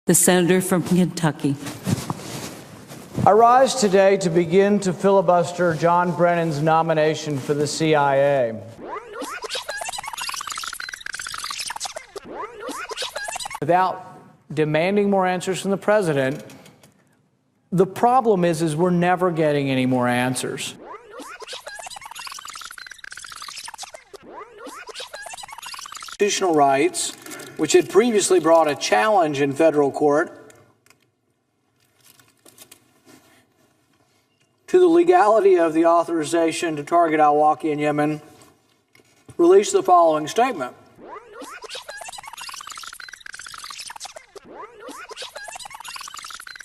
The senator from Kentucky. I rise today to begin to filibuster John Brennan's nomination for the CIA. Without demanding more answers from the president, the problem is we're never getting any more answers. Constitutional rights, which had previously brought a challenge in federal court to the legality of the authorization to target al-Awlaki in Yemen, released the following statement.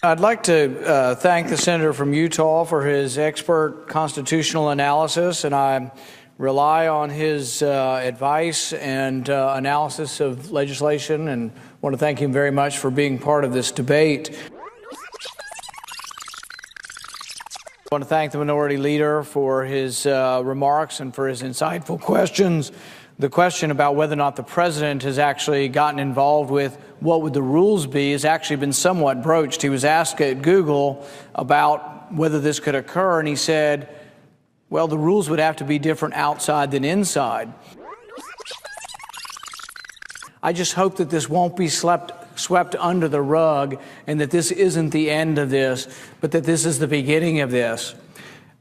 I'd like to thank the senator from Utah for his expert constitutional analysis, and I rely on his advice and analysis of legislation, and want to thank him very much for being part of this debate. I want to thank the minority leader for his remarks and for his insightful questions. The question about whether or not the president has actually gotten involved with what would the rules be has actually been somewhat broached. He was asked at Google about whether this could occur, and he said, well, the rules would have to be different outside than inside. I just hope that this won't be swept under the rug, and that this isn't the end of this, but that this is the beginning of this.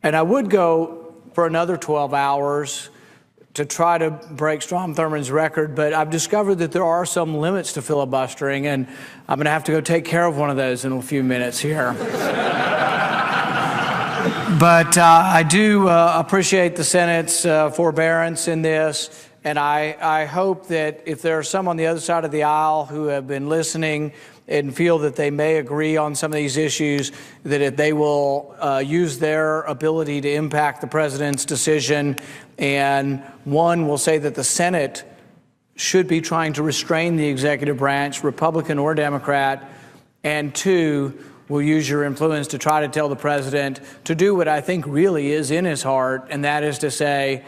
And I would go for another 12 hours to try to break Strom Thurmond's record, but I've discovered that there are some limits to filibustering, and I'm going to have to go take care of one of those in a few minutes here. But I do appreciate the Senate's forbearance in this, and I hope that if there are some on the other side of the aisle who have been listening and feel that they may agree on some of these issues, that if they will use their ability to impact the president's decision. And one will say that the Senate should be trying to restrain the executive branch, Republican or Democrat. And two, will use your influence to try to tell the president to do what I think really is in his heart, and that is to say,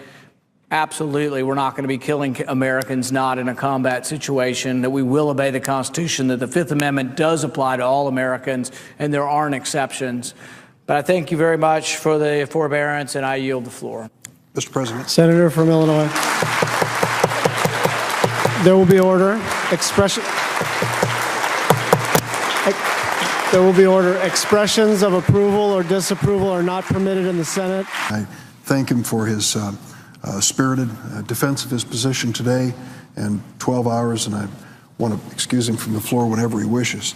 absolutely, we're not going to be killing Americans not in a combat situation, that we will obey the Constitution, that the Fifth Amendment does apply to all Americans, and there aren't exceptions. But I thank you very much for the forbearance, and I yield the floor. Mr. President. Senator from Illinois. There will be order. There will be order. Expressions of approval or disapproval are not permitted in the Senate. I thank him for his spirited defense of his position today and 12 hours, and I want to excuse him from the floor whenever he wishes.